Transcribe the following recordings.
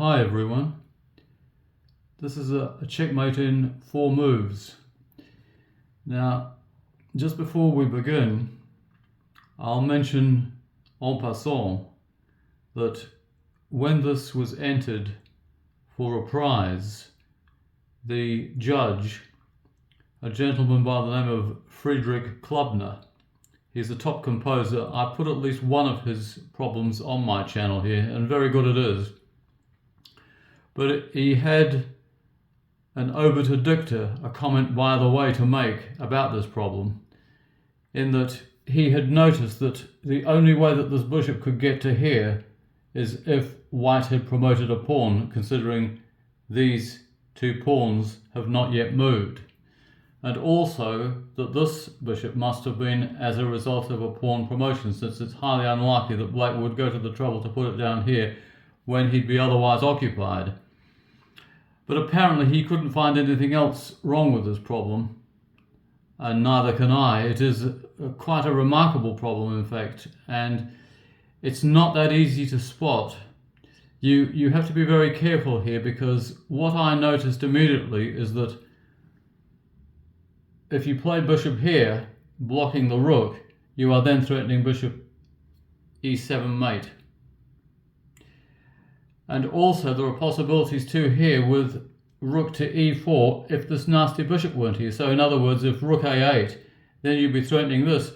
Hi everyone, this is a checkmate in 4 moves. Now, just before we begin, I'll mention en passant that when this was entered for a prize, the judge, a gentleman by the name of Friedrich Klubner, he's a top composer. I put at least one of his problems on my channel here, and very good it is. But he had an obiter dicta, a comment by the way, to make about this problem, in that he had noticed that the only way that this bishop could get to here is if white had promoted a pawn, considering these 2 pawns have not yet moved. And also that this bishop must have been as a result of a pawn promotion, since it's highly unlikely that black would go to the trouble to put it down here when he'd be otherwise occupied. But apparently he couldn't find anything else wrong with this problem, and neither can I. It is quite a remarkable problem, in fact, and it's not that easy to spot. You have to be very careful here, because what I noticed immediately is that if you play bishop here, blocking the rook, you are then threatening bishop e7 mate. And also there are possibilities too here with rook to e4 if this nasty bishop weren't here. So in other words, if rook a8, then you'd be threatening this.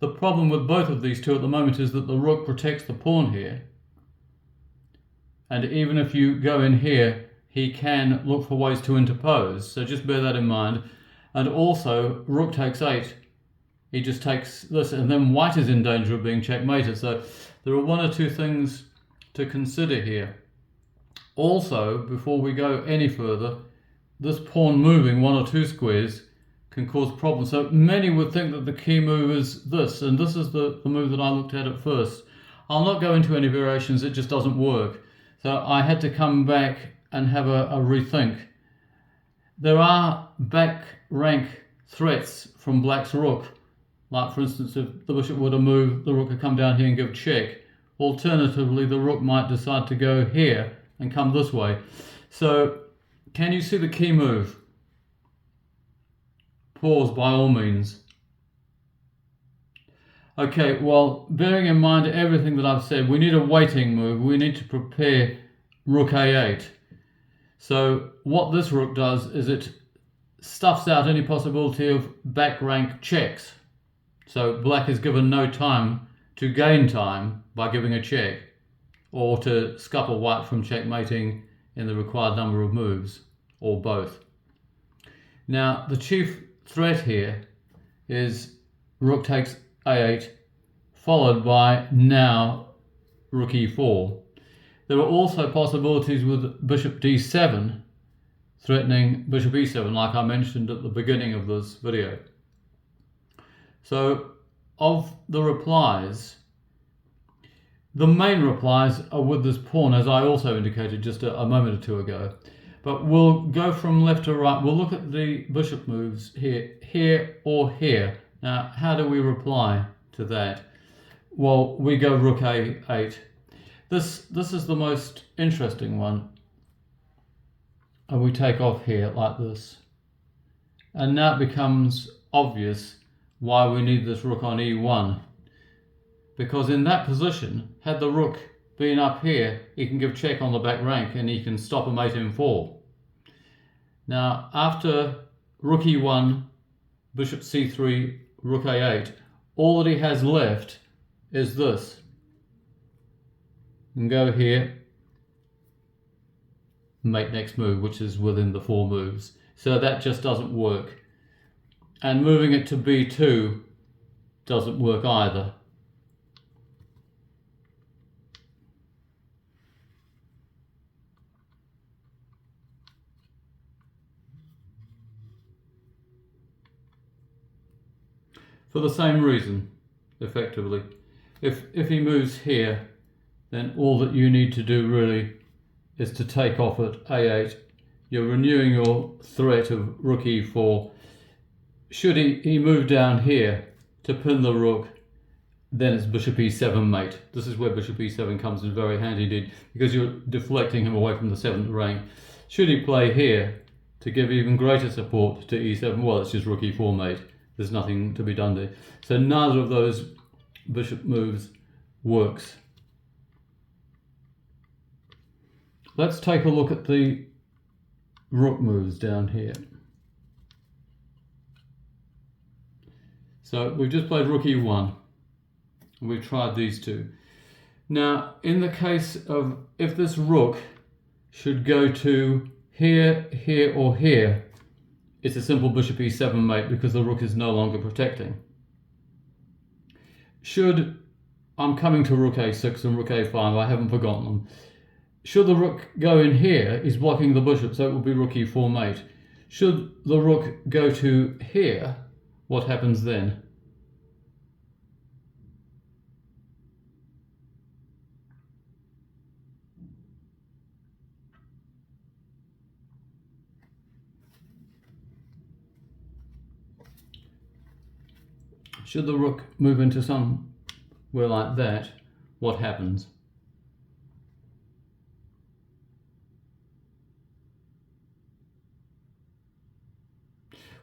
The problem with both of these two at the moment is that the rook protects the pawn here. And even if you go in here, he can look for ways to interpose. So just bear that in mind. And also, rook takes 8. He just takes this, and then white is in danger of being checkmated. So there are 1 or 2 things to consider here. Also, before we go any further, this pawn moving 1 or 2 squares can cause problems. So many would think that the key move is this, and this is the move that I looked at first. I'll not go into any variations, it just doesn't work. So I had to come back and have a rethink. There are back rank threats from black's rook, like for instance if the bishop were to move, the rook could come down here and give check. Alternatively, the rook might decide to go here and come this way. So can you see the key move? Pause by all means. Okay, well, bearing in mind everything that I've said, we need a waiting move. We need to prepare rook a8. So what this rook does is it stuffs out any possibility of back rank checks. So black is given no time to gain time by giving a check, or to scupper white from checkmating in the required number of moves, or both. Now the chief threat here is rook takes a8, followed by now rook e4. There are also possibilities with bishop d7 threatening bishop e7, like I mentioned at the beginning of this video. So of the replies, the main replies are with this pawn, as I also indicated just a moment or 2 ago. But we'll go from left to right. We'll look at the bishop moves here, here or here. Now, how do we reply to that? Well, we go rook a8. This is the most interesting one. And we take off here like this. And now it becomes obvious why we need this rook on e1. Because in that position, had the rook been up here, he can give check on the back rank and he can stop a mate in 4. Now, after rook e1, bishop c3, rook a8, all that he has left is this. And go here, make next move, which is within the 4 moves. So that just doesn't work. And moving it to b2 doesn't work either. For the same reason, effectively. If he moves here, then all that you need to do really is to take off at a8. You're renewing your threat of rook e4. Should he move down here to pin the rook, then it's bishop e7 mate. This is where bishop e7 comes in very handy indeed, because you're deflecting him away from the 7th rank. Should he play here to give even greater support to e7, well, it's just rook e4 mate. There's nothing to be done there. So neither of those bishop moves works. Let's take a look at the rook moves down here. So we've just played rook e1. We've tried these two. Now, in the case of if this rook should go to here, here, or here, it's a simple bishop e7 mate because the rook is no longer protecting. Should, I'm coming to rook a6 and rook a5, I haven't forgotten them. Should the rook go in here, he's blocking the bishop, so it will be rook e4 mate. Should the rook go to here, what happens then? Should the rook move into somewhere like that, what happens?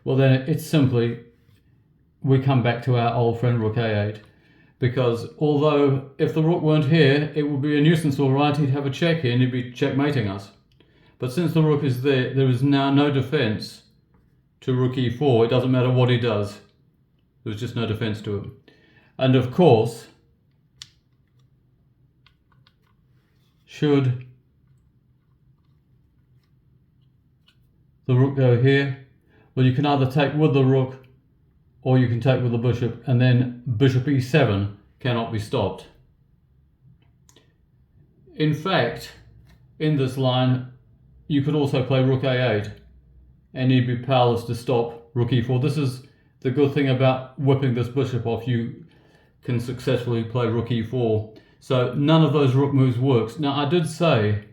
Well, then it's simply, we come back to our old friend rook a8, because although if the rook weren't here, it would be a nuisance, all right, he'd have a check here and he'd be checkmating us. But since the rook is there, there is now no defense to rook e4. It doesn't matter what he does. There's just no defense to him. And of course, should the rook go here, well, you can either take with the rook or you can take with the bishop, and then bishop e7 cannot be stopped. In fact, in this line, you could also play rook a8 and you'd be powerless to stop rook e4. This is the good thing about whipping this bishop off. You can successfully play rook e4. So none of those rook moves works. Now, I did say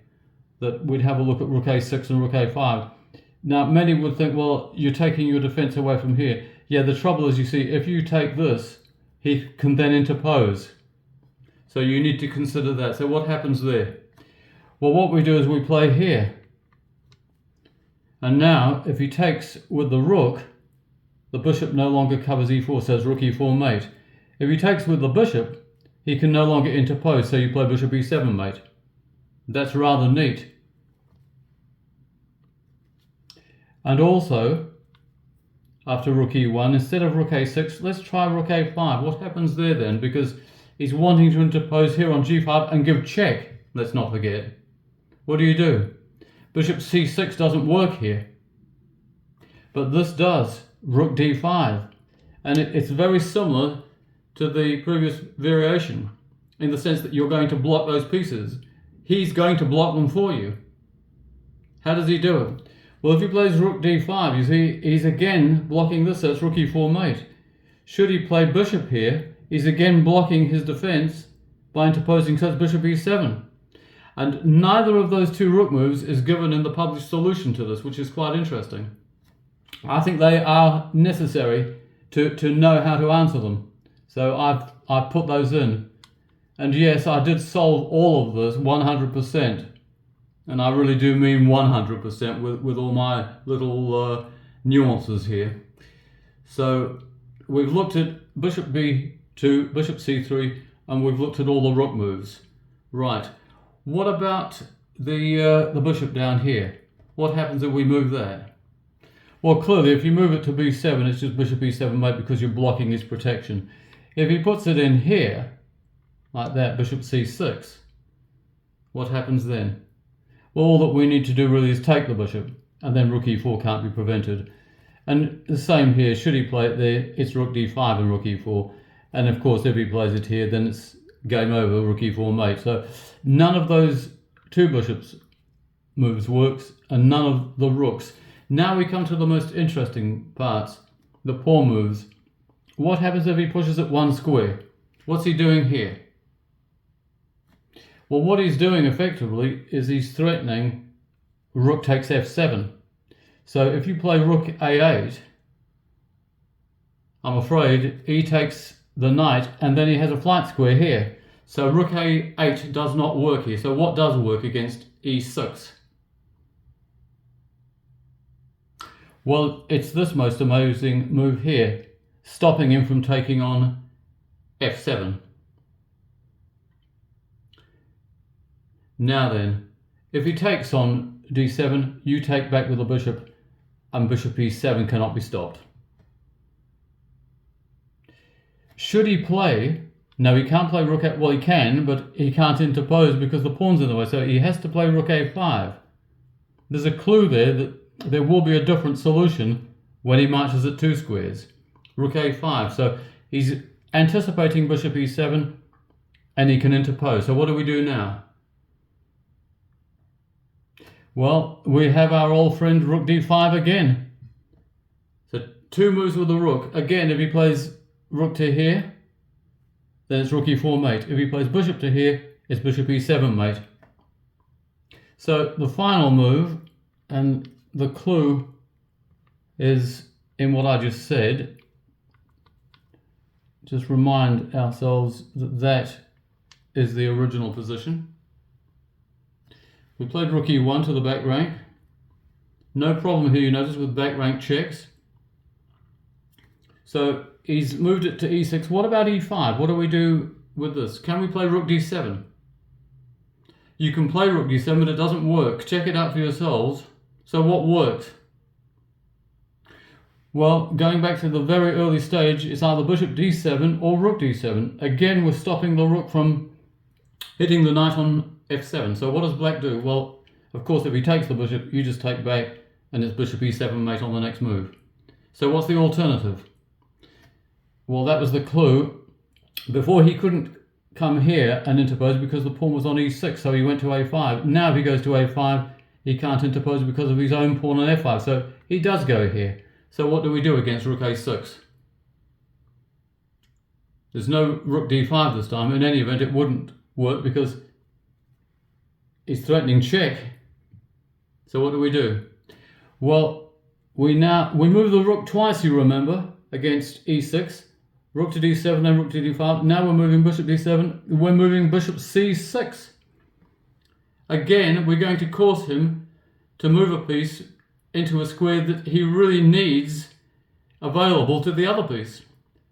that we'd have a look at rook a6 and rook a5. Now, many would think, well, you're taking your defense away from here. Yeah, the trouble is, you see, if you take this, he can then interpose. So you need to consider that. So what happens there? Well, what we do is we play here. And now, if he takes with the rook, the bishop no longer covers e4, so it's rook e4 mate. If he takes with the bishop, he can no longer interpose, so you play bishop e7 mate. That's rather neat. And also, after rook e1, instead of rook a6, let's try rook a5. What happens there then? Because he's wanting to interpose here on g5 and give check, let's not forget. What do? Bishop c6 doesn't work here. But this does. Rook d5, and it's very similar to the previous variation in the sense that you're going to block those pieces. He's going to block them for you. How does he do it? Well, if he plays rook d5, you see, he's again blocking this, so it's rook e4 mate. Should he play bishop here, he's again blocking his defense by interposing, so it's bishop e7. And neither of those two rook moves is given in the published solution to this, which is quite interesting. I think they are necessary to know how to answer them. So I've put those in. And yes, I did solve all of this 100%. And I really do mean 100% with all my little nuances here. So we've looked at bishop b2, bishop c3, and we've looked at all the rook moves. Right. What about the bishop down here? What happens if we move that? Well, clearly, if you move it to b7, it's just bishop e7 mate because you're blocking his protection. If he puts it in here, like that, bishop c6, what happens then? Well, all that we need to do really is take the bishop, and then rook e4 can't be prevented. And the same here, should he play it there, it's rook d5 and rook e4. And of course, if he plays it here, then it's game over, rook e4 mate. So none of those two bishops moves works, and none of the rooks. Now we come to the most interesting parts, the pawn moves. What happens if he pushes it one square? What's he doing here? Well, what he's doing effectively is he's threatening rook takes f7. So if you play rook a8, I'm afraid e takes the knight, and then he has a flight square here. So rook a8 does not work here. So what does work against e6? Well, it's this most amazing move here, stopping him from taking on f7. Now then, if he takes on d7, you take back with the bishop, and bishop e7 cannot be stopped. Should he play? No, he can't play rook a... Well, he can, but he can't interpose because the pawn's in the way, so he has to play rook a5. There's a clue there that there will be a different solution when he marches at 2 squares. Rook a5. So he's anticipating bishop e7 and he can interpose. So what do we do now? Well, we have our old friend rook d5 again. So 2 moves with the rook. Again, if he plays rook to here, then it's rook e4 mate. If he plays bishop to here, it's bishop e7 mate. So the final move, and the clue is in what I just said. Just remind ourselves that that is the original position. We played rook e1 to the back rank. No problem here, you notice, with back rank checks. So he's moved it to e6. What about e5? What do we do with this? Can we play rook d7? You can play rook d7, but it doesn't work. Check it out for yourselves. So what worked? Well, going back to the very early stage, it's either bishop d7 or rook d7. Again, we're stopping the rook from hitting the knight on f7. So what does black do? Well, of course, if he takes the bishop, you just take back and it's bishop e7 mate on the next move. So what's the alternative? Well, that was the clue. Before, he couldn't come here and interpose because the pawn was on e6, so he went to a5. Now if he goes to a5, he can't interpose because of his own pawn on f5, so he does go here. So what do we do against rook a6? There's no rook d5 this time. In any event, it wouldn't work because he's threatening check. So what do we do? Well, we move the rook twice, you remember, against e6. Rook to d7, then rook to d5. Now we're moving bishop d7. We're moving bishop c6. Again, we're going to cause him to move a piece into a square that he really needs available to the other piece.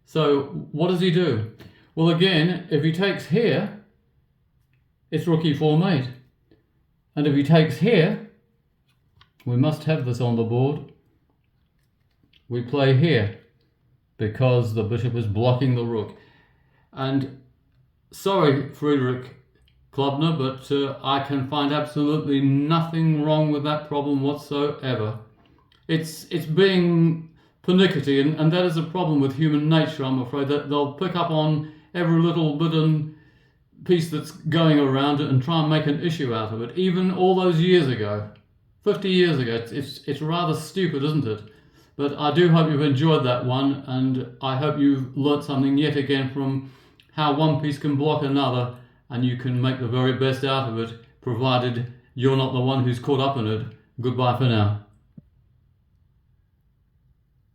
So what does he do? Well, again, if he takes here, it's rook e4 mate. And if he takes here, we must have this on the board. We play here because the bishop is blocking the rook. And sorry, Friedrich Klubner, but I can find absolutely nothing wrong with that problem whatsoever. It's being pernickety, and that is a problem with human nature, I'm afraid, that they'll pick up on every little bit and piece that's going around it and try and make an issue out of it. Even all those years ago, 50 years ago, it's rather stupid, isn't it? But I do hope you've enjoyed that one, and I hope you've learnt something yet again from how one piece can block another, and you can make the very best out of it, provided you're not the one who's caught up in it. Goodbye for now.